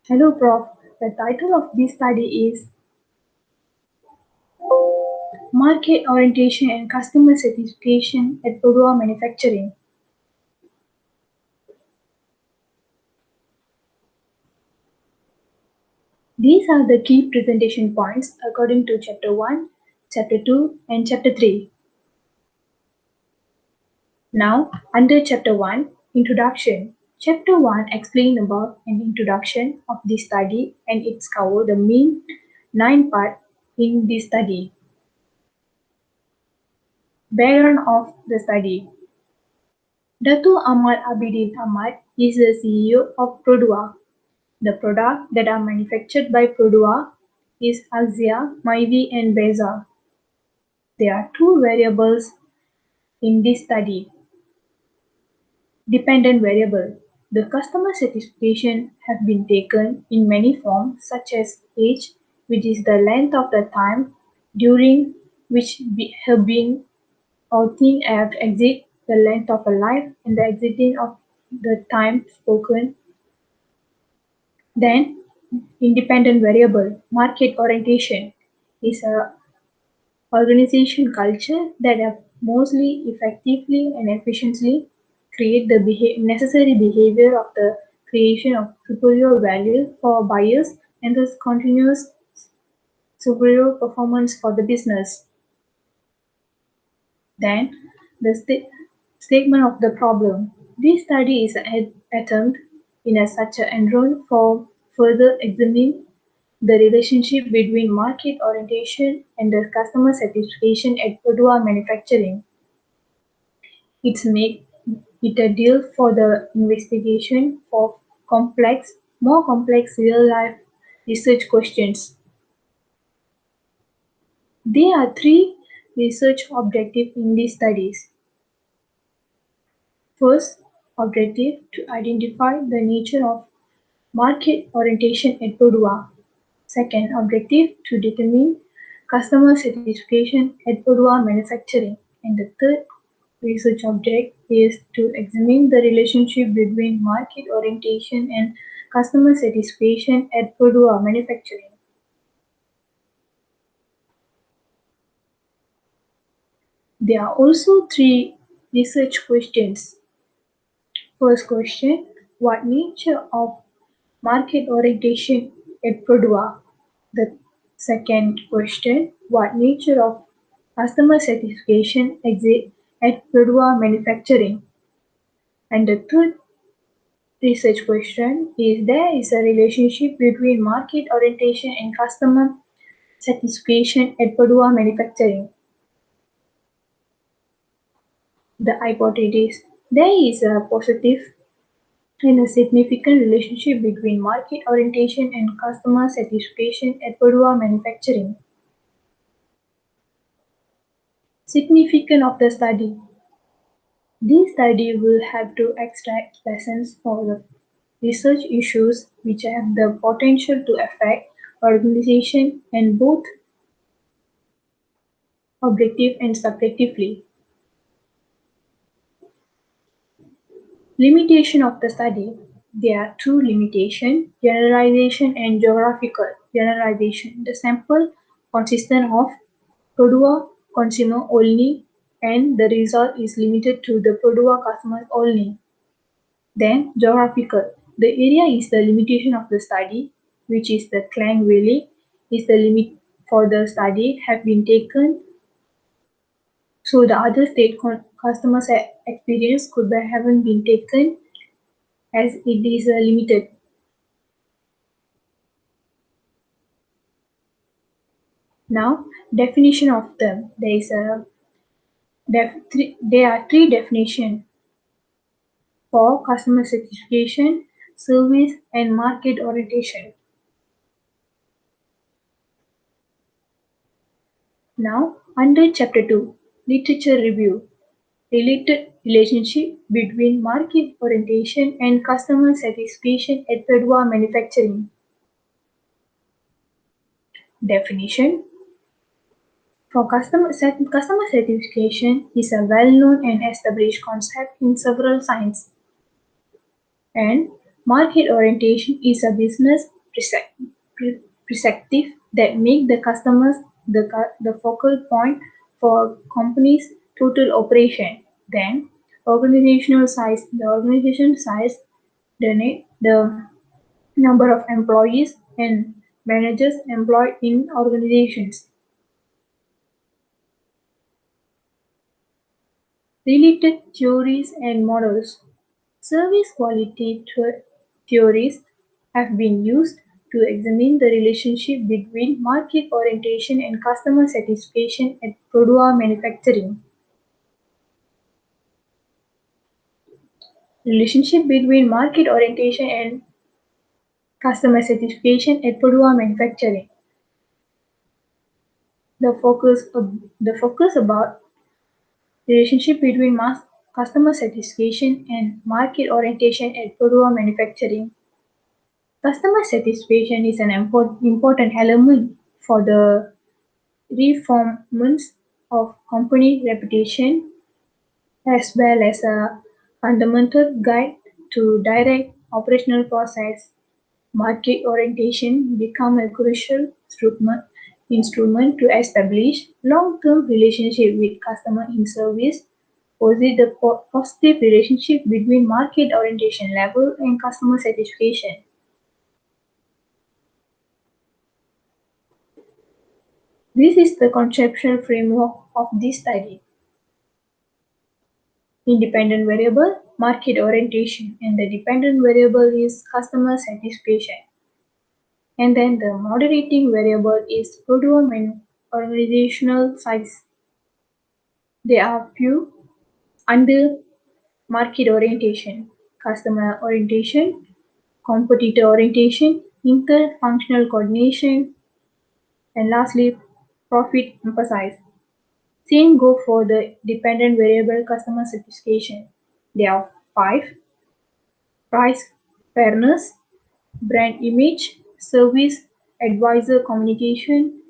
Hello, Prof. The title of this study is Market Orientation and Customer Satisfaction at Padua Manufacturing. These are the key presentation points according to Chapter 1, Chapter 2, and Chapter 3. Now, under Chapter 1, Introduction. Chapter 1 explains about an introduction of this study and it's covered the main 9 parts in this study. Background of the study. Datu Ahmad Abidin Ahmad is the CEO of Produa. The products that are manufactured by Produa is Axia, Myvi and Beza. There are two variables in this study. Dependent variable. The customer satisfaction have been taken in many forms such as age, which is the length of the time during which have been or thing have exit, the length of a life and the exiting of the time spoken. Then independent variable, market orientation, is a organization culture that have mostly effectively and efficiently create the necessary behavior of the creation of superior value for buyers and thus continuous superior performance for the business. Then the statement of the problem. This study is an attempt in a such an enroll for further examining the relationship between market orientation and the customer satisfaction at Padua Manufacturing. It's make it a deal for the investigation for more complex real-life research questions. There are three research objectives in these studies. First, objective to identify the nature of market orientation at Padua. Second, objective to determine customer satisfaction at Padua Manufacturing. And the third research object is to examine the relationship between market orientation and customer satisfaction at Padua Manufacturing. There are also three research questions. First question, what nature of market orientation at Padua? The second question, what nature of customer satisfaction exit at Padua Manufacturing? And the third research question is there is a relationship between market orientation and customer satisfaction at Padua Manufacturing? The hypothesis there is a positive and a significant relationship between market orientation and customer satisfaction at Padua Manufacturing. Significance of the study. This study will have to extract lessons for the research issues which have the potential to affect organization and both objective and subjectively. Limitation of the study. There are two limitations, generalization and geographical generalization. The sample consists of Padua consumer only and the result is limited to the Padua customers only. Then geographical. The area is the limitation of the study, which is the Klang Valley, is the limit for the study have been taken. So the other state customers experience could be haven't been taken as it is limited. Now definition of them. There are three definitions for customer satisfaction, service, and market orientation. Now, under Chapter 2, Literature Review, related relationship between market orientation and customer satisfaction at Padua Manufacturing. Definition. For customer satisfaction is a well-known and established concept in several sciences. And Market orientation is a business perspective that make the customers the focal point for company's total operation. Then the organization size, the number of employees and managers employed in organizations. Related theories and models. Service quality theories have been used to examine the relationship between market orientation and customer satisfaction at Produa Manufacturing. Relationship between market orientation and customer satisfaction at Produa Manufacturing. The focus the focus about relationship between customer satisfaction and market orientation at Produa Manufacturing. Customer satisfaction is an important element for the reformance of company reputation as well as a fundamental guide to direct operational process. Market orientation become a crucial instrument to establish long-term relationship with customer in service. Posit the positive relationship between market orientation level and customer satisfaction. This is the conceptual framework of this study. Independent variable, market orientation, and the dependent variable is customer satisfaction. And then the moderating variable is program and organizational size. There are few under market orientation, customer orientation, competitor orientation, inter-functional coordination, and lastly, profit emphasis. Same go for the dependent variable customer satisfaction. There are five: price fairness, brand image, service advisor communication,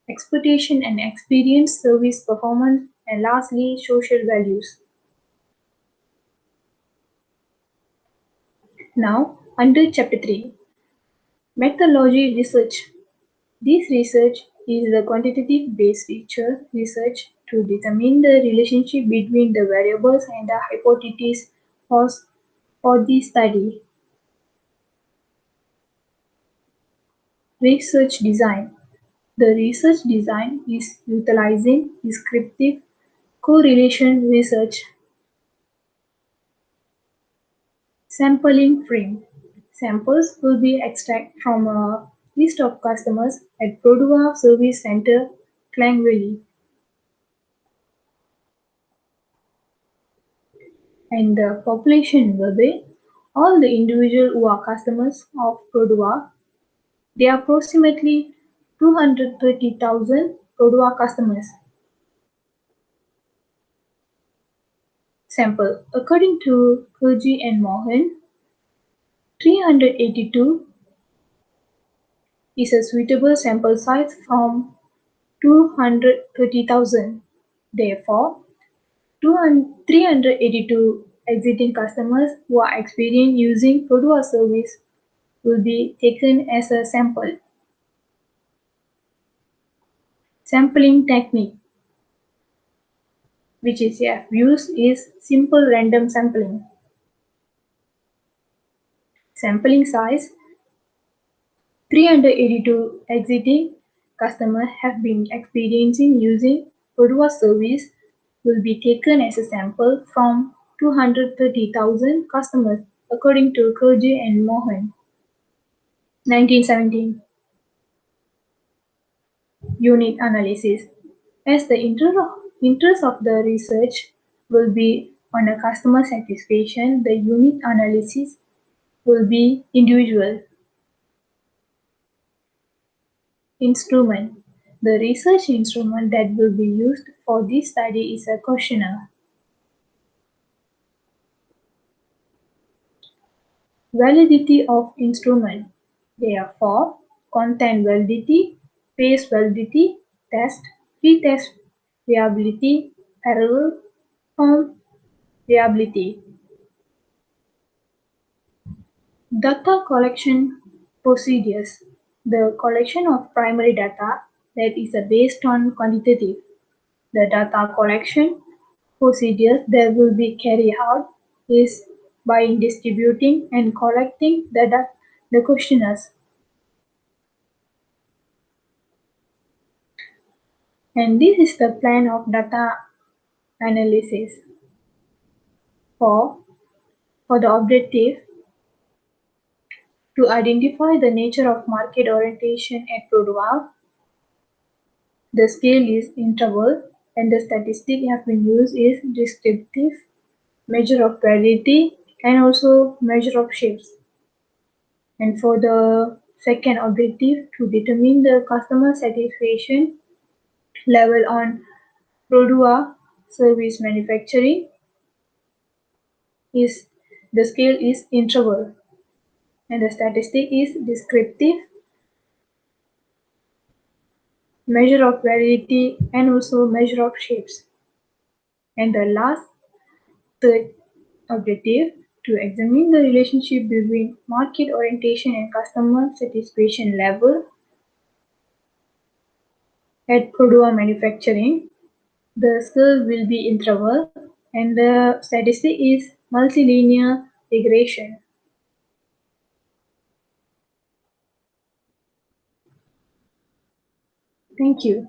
expectation and experience, service performance, and lastly, social values. Now, under chapter 3, methodology research. This research is the quantitative based research to determine the relationship between the variables and the hypotheses for, for the study. Research design. The research design is utilizing descriptive correlation research. Sampling frame. Samples will be extracted from a list of customers at Produa Service Center, Klang Valley, and the population will be all the individual who are customers of Produa. They are approximately 230,000 Produa customers. Sample. According to Kurji and Mohan, 382 is a suitable sample size from 230,000. Therefore, 382 existing customers who are experienced using Produa service will be taken as a sample. Sampling technique which is used is simple random sampling. Sampling size 382 existing customers have been experiencing using Produa service will be taken as a sample from 230,000 customers according to Kurje and Mohan. 1917 Unit analysis. As the interest of the research will be on a customer satisfaction, the unit analysis will be individual. Instrument. The research instrument that will be used for this study is a questionnaire. Validity of instrument. Therefore, content validity, phase validity, test, pre-test reliability, parallel form reliability. Data collection procedures. The collection of primary data that is based on quantitative. The data collection procedures that will be carried out is by distributing and collecting the questionnaires. And this is the plan of data analysis for, for the objective to identify the nature of market orientation at Product. The scale is interval and the statistic have been used is descriptive, measure of variety and also measure of shifts. And for the second objective to determine the customer satisfaction level on Product service manufacturing is the scale is interval and the statistic is descriptive, measure of variety and also measure of shapes. And the last third objective to examine the relationship between market orientation and customer satisfaction level at Product manufacturing. The scale will be interval and the statistic is multilinear regression. Thank you.